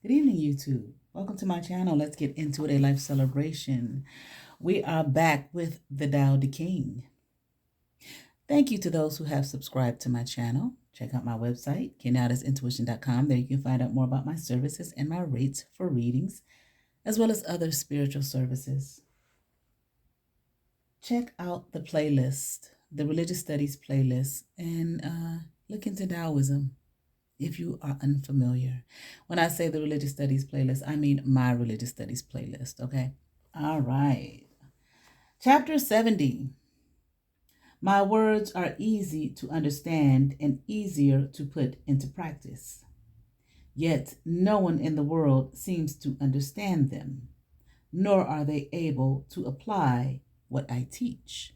Good evening, YouTube. Welcome to my channel. Let's get into it, a life celebration. We are back with the Tao Te Ching. Thank you to those who have subscribed to my channel. Check out my website, kenyattasintuition.com. There you can find out more about my services and my rates for readings, as well as other spiritual services. Check out the playlist, the religious studies playlist, and look into Taoism. If you are unfamiliar. When I say the religious studies playlist, I mean my religious studies playlist, okay? All right. Chapter 70. My words are easy to understand and easier to put into practice. Yet no one in the world seems to understand them, nor are they able to apply what I teach.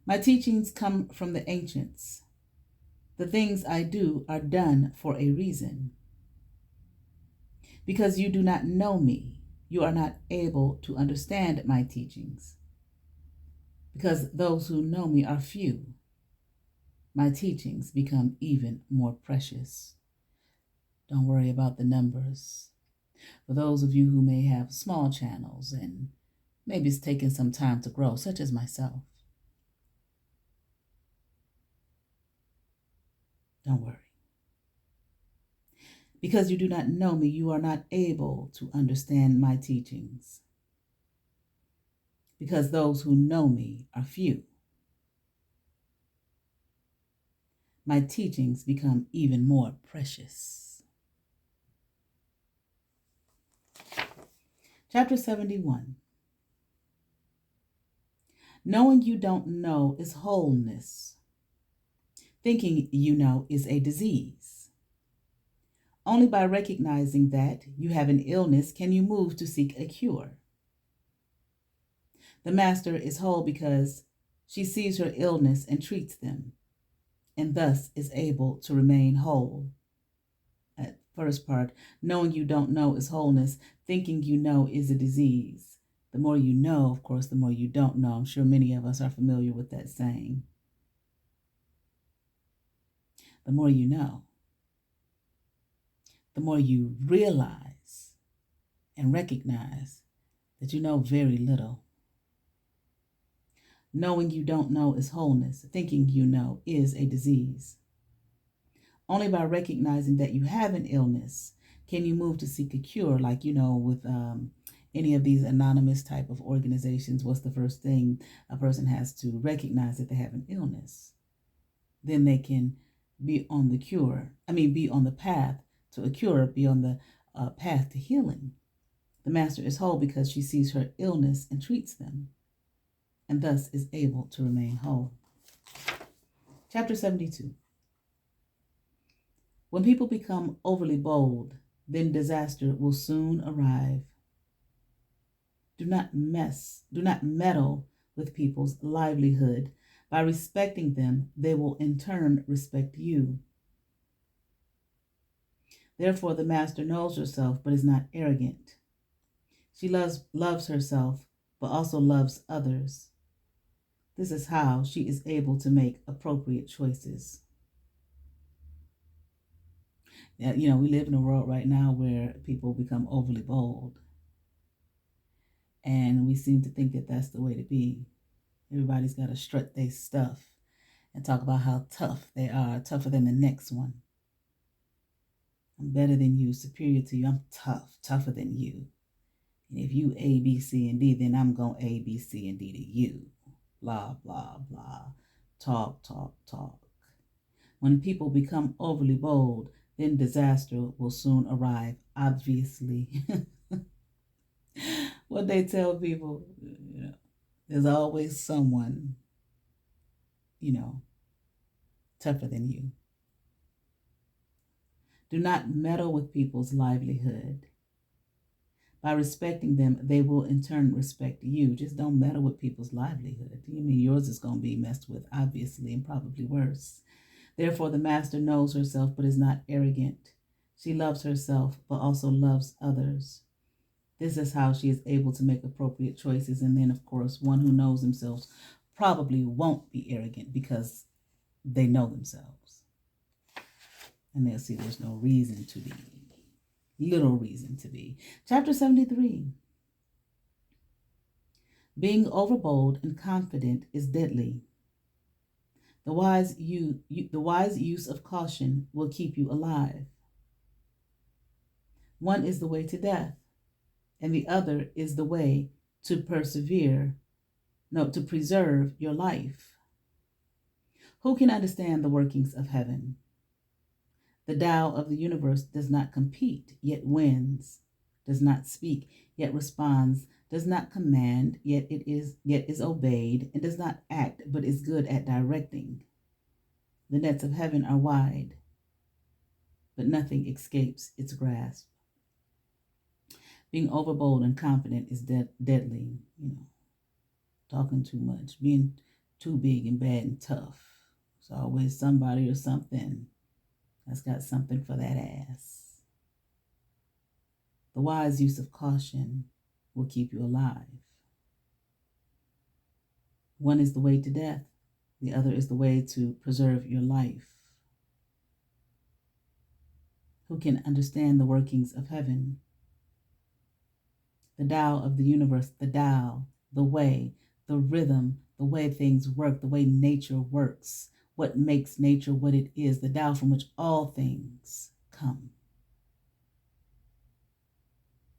My teachings come from the ancients. The things I do are done for a reason. Because you do not know me, you are not able to understand my teachings. Because those who know me are few, my teachings become even more precious. Don't worry about the numbers. For those of you who may have small channels and maybe it's taken some time to grow, such as myself, don't worry. Because you do not know me, you are not able to understand my teachings. Because those who know me are few, my teachings become even more precious. Chapter 71. Knowing you don't know is wholeness. Thinking you know is a disease. Only by recognizing that you have an illness can you move to seek a cure. The master is whole because she sees her illness and treats them, and thus is able to remain whole. At first part, knowing you don't know is wholeness. Thinking you know is a disease. The more you know, of course, the more you don't know. I'm sure many of us are familiar with that saying. The more you know, the more you realize and recognize that you know very little. Knowing you don't know is wholeness. Thinking you know is a disease. Only by recognizing that you have an illness can you move to seek a cure, like, with any of these anonymous type of organizations. What's the first thing? A person has to recognize that they have an illness. Then they can be on the be on the path to a cure, be on the path to healing. The master is whole because she sees her illness and treats them, and thus is able to remain whole. Chapter 72. When people become overly bold, then disaster will soon arrive. Do not meddle with people's livelihood. By respecting them, they will in turn respect you. Therefore, the master knows herself, but is not arrogant. She loves herself, but also loves others. This is how she is able to make appropriate choices. Now, we live in a world right now where people become overly bold. And we seem to think that that's the way to be. Everybody's got to strut their stuff and talk about how tough they are, tougher than the next one. I'm better than you, superior to you. I'm tougher than you. And if you A, B, C, and D, then I'm going A, B, C, and D to you. Blah, blah, blah. Talk. When people become overly bold, then disaster will soon arrive, obviously. What they tell people, there's always someone, tougher than you. Do not meddle with people's livelihood. By respecting them, they will in turn respect you. Just don't meddle with people's livelihood. You mean yours is going to be messed with, obviously, and probably worse. Therefore, the master knows herself, but is not arrogant. She loves herself, but also loves others. This is how she is able to make appropriate choices. And then, of course, one who knows themselves probably won't be arrogant because they know themselves. And they'll see there's no reason to be. Little reason to be. Chapter 73. Being overbold and confident is deadly. The wise use of caution will keep you alive. One is the way to death, and the other is the way to to preserve your life. Who can understand the workings of heaven? The Tao of the universe does not compete, yet wins, does not speak, yet responds, does not command, yet is obeyed, and does not act, but is good at directing. The nets of heaven are wide, but nothing escapes its grasp. Being overbold and confident is deadly, talking too much, being too big and bad and tough. It's always somebody or something that's got something for that ass. The wise use of caution will keep you alive. One is the way to death. The other is the way to preserve your life. Who can understand the workings of heaven? The Tao of the universe, the Tao, the way, the rhythm, the way things work, the way nature works, what makes nature what it is, the Tao from which all things come.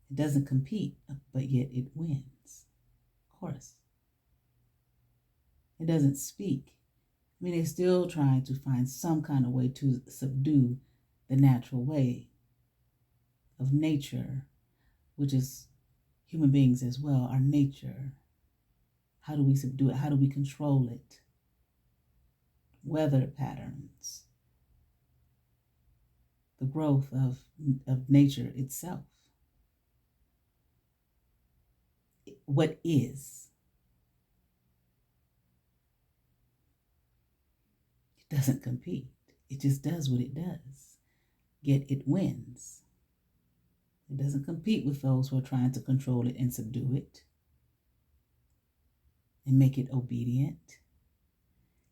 It doesn't compete, but yet it wins. Of course. It doesn't speak. They're still trying to find some kind of way to subdue the natural way of nature, which is human beings as well, our nature. How do we subdue it? How do we control it? Weather patterns, the growth of nature itself. What is? It doesn't compete. It just does what it does. Yet it wins. It doesn't compete with those who are trying to control it and subdue it and make it obedient.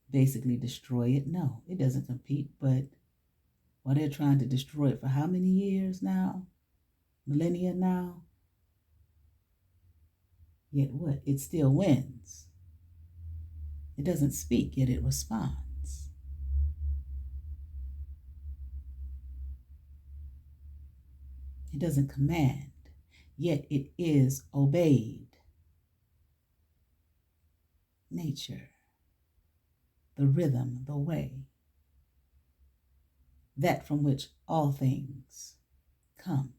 Basically destroy it. No, it doesn't compete, but while they're trying to destroy it for how many years now? Millennia now? Yet what? It still wins. It doesn't speak, yet it responds. It doesn't command, yet it is obeyed. Nature, the rhythm, the way, that from which all things come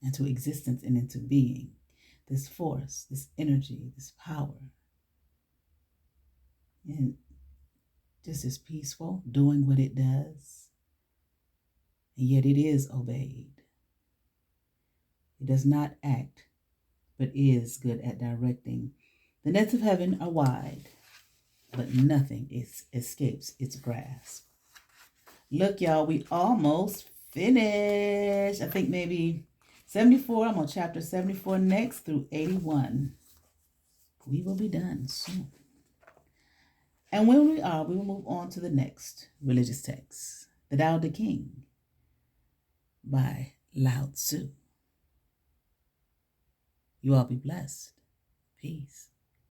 into existence and into being, this force, this energy, this power. And just as peaceful, doing what it does, and yet it is obeyed. It does not act, but is good at directing. The nets of heaven are wide, but nothing escapes its grasp. Look, y'all, we almost finished. I think maybe 74. I'm on chapter 74 next through 81. We will be done soon. And when we are, we will move on to the next religious text, the Tao Te Ching by Lao Tzu. You all be blessed. Peace.